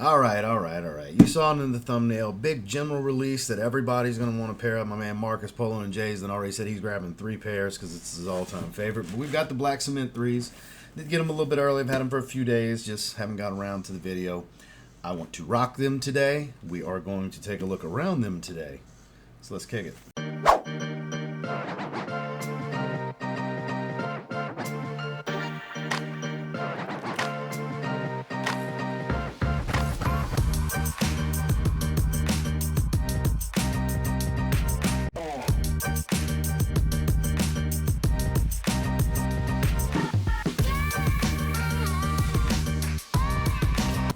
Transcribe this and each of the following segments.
All right, all right, all right. You saw it in the thumbnail. Big general release that everybody's going to want to pair up. My man Marcus Polo and Jay's already said he's grabbing 3 pairs because it's his all-time favorite. But we've got the black cement threes. Did get them a little bit early. I've had them for a few days. Just haven't gotten around to the video. I want to rock them today. We are going to take a look around them today. So let's kick it.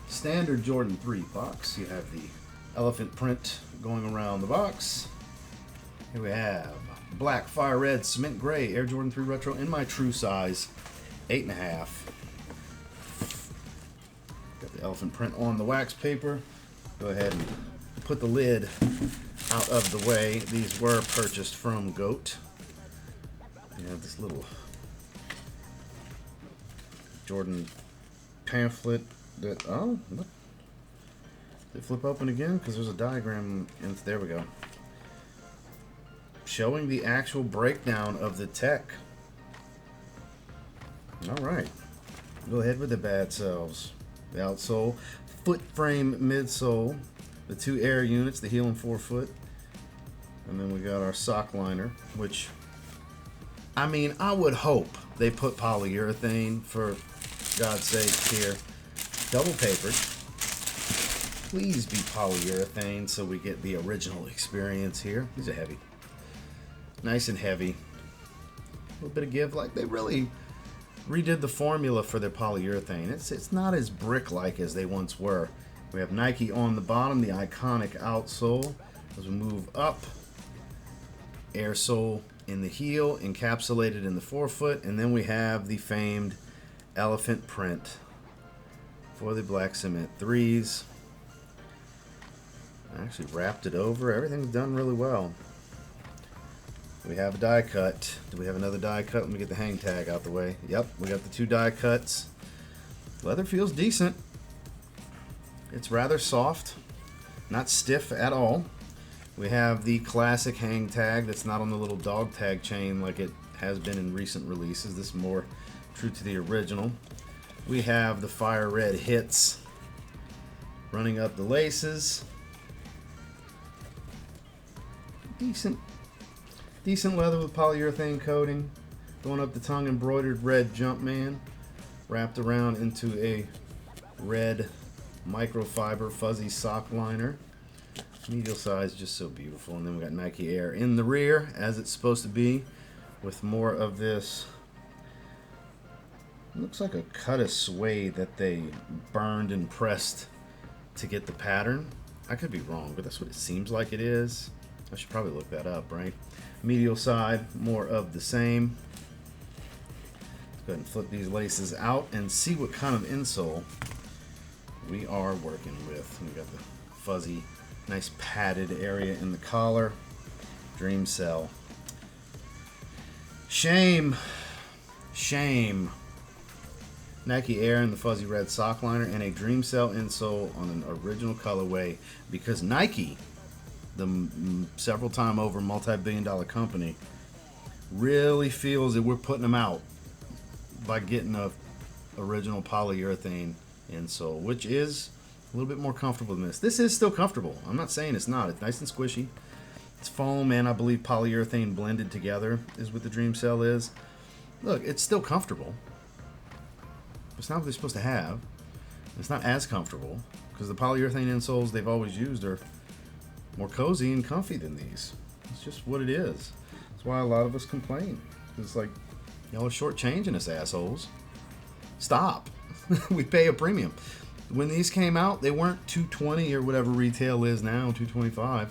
Standard Jordan 3 box. You have the elephant print going around the box. Here we have black, fire red, cement gray, Air Jordan 3 Retro in my true size, 8.5. Got the elephant print on the wax paper. Go ahead and put the lid out of the way. These were purchased from Goat. You have this little Jordan pamphlet that, oh, look. Did it flip open again? Because there's a diagram, and there we go. Showing the actual breakdown of the tech. Alright. Go ahead with the bad selves. The outsole, foot frame midsole, the 2 air units, the heel and forefoot. And then we got our sock liner, which, I mean, I would hope they put polyurethane, for God's sake, here. Double papered. Please be polyurethane so we get the original experience here. These are heavy. Nice and heavy. A little bit of give. Like, they really redid the formula for their polyurethane. It's not as brick-like as they once were. We have Nike on the bottom, the iconic outsole. As we move up, air sole in the heel, encapsulated in the forefoot, and then we have the famed elephant print for the black cement threes. I actually wrapped it over. Everything's done really well. We have a die cut. Do we have another die cut? Let me get the hang tag out the way. Yep, we got the 2 die cuts. Leather feels decent. It's rather soft, not stiff at all. We have the classic hang tag that's not on the little dog tag chain like it has been in recent releases. This is more true to the original. We have the fire red hits running up the laces. Decent leather with polyurethane coating. Going up the tongue, embroidered red Jumpman. Wrapped around into a red microfiber fuzzy sock liner. Medial size, just so beautiful. And then we got Nike Air in the rear, as it's supposed to be, with more of this. Looks like a cut of suede that they burned and pressed to get the pattern. I could be wrong, but that's what it seems like it is. I should probably look that up, right? Medial side, more of the same. Let's go ahead and flip these laces out and see what kind of insole we are working with. We got the fuzzy, nice padded area in the collar. Dream Cell. Shame. Nike Air in the fuzzy red sock liner and a Dream Cell insole on an original colorway, because Nike, the several time over multi-billion-dollar company, really feels that we're putting them out by getting a original polyurethane insole, which is a little bit more comfortable than this. This is still comfortable. I'm not saying it's not. It's nice and squishy. It's foam and I believe polyurethane blended together is what the Dream Cell is. Look, it's still comfortable. It's not what they're supposed to have. It's not as comfortable because the polyurethane insoles they've always used are more cozy and comfy than these. It's just what it is. That's why a lot of us complain. It's like, y'all are shortchanging us, assholes. Stop. We pay a premium. When these came out, they weren't $220 or whatever retail is now, $225.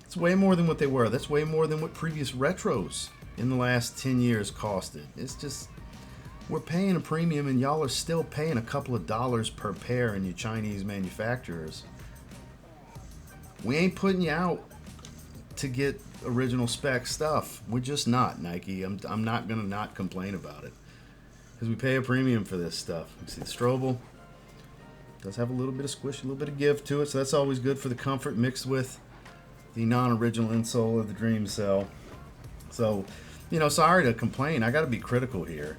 It's way more than what they were. That's way more than what previous retros in the last 10 years costed. It's just, we're paying a premium and y'all are still paying a couple of dollars per pair in your Chinese manufacturers. We ain't putting you out to get original spec stuff. We're just not, Nike. I'm not going to not complain about it. Because we pay a premium for this stuff. You see the Strobel? Does have a little bit of squish, a little bit of give to it, so that's always good for the comfort mixed with the non-original insole of the Dream Cell. So, you know, sorry to complain. I got to be critical here.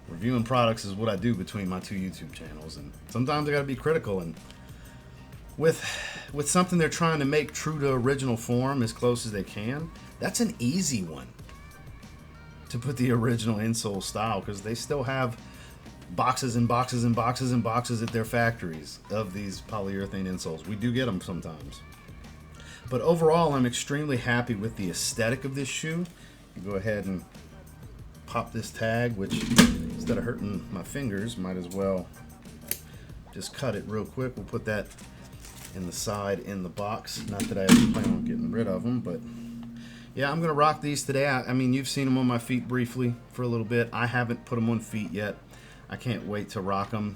Reviewing products is what I do between my two YouTube channels, and sometimes I got to be critical. And with something they're trying to make true to original form as close as they can, that's an easy one to put the original insole style, because they still have boxes and boxes and boxes and boxes at their factories of these polyurethane insoles. We do get them sometimes. But overall, I'm extremely happy with the aesthetic of this shoe. You go ahead and pop this tag, which instead of hurting my fingers, might as well just cut it real quick. We'll put that in the side in the box. Not that I ever plan on getting rid of them, but yeah, I'm gonna rock these today. I mean, you've seen them on my feet briefly for a little bit. I haven't put them on feet yet. I can't wait to rock them.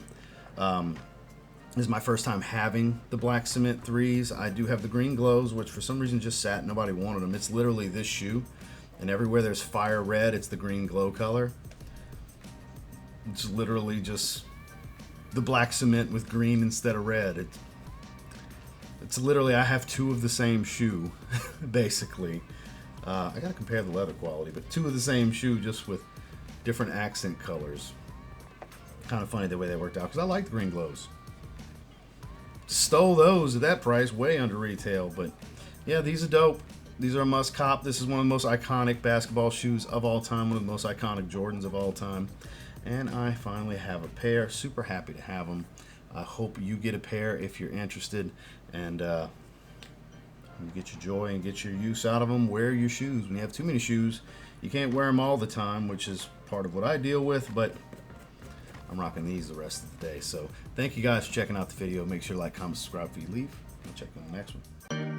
This is my first time having the black cement 3s. I do have the green glows, which for some reason just sat. Nobody wanted them. It's literally this shoe, and everywhere there's fire red, it's the green glow color. It's literally just the black cement with green instead of red. It's literally, I have two of the same shoe, basically. I gotta compare the leather quality, but two of the same shoe, just with different accent colors. Kind of funny the way they worked out, because I like the green glows. Stole those at that price, way under retail, but yeah, these are dope. These are a must cop. This is one of the most iconic basketball shoes of all time, one of the most iconic Jordans of all time, and I finally have a pair. Super happy to have them. I hope you get a pair if you're interested, and you get your joy and get your use out of them. Wear your shoes. When you have too many shoes, you can't wear them all the time, which is part of what I deal with, but I'm rocking these the rest of the day. So thank you guys for checking out the video. Make sure to like, comment, subscribe if you leave. I'll check you on the next one.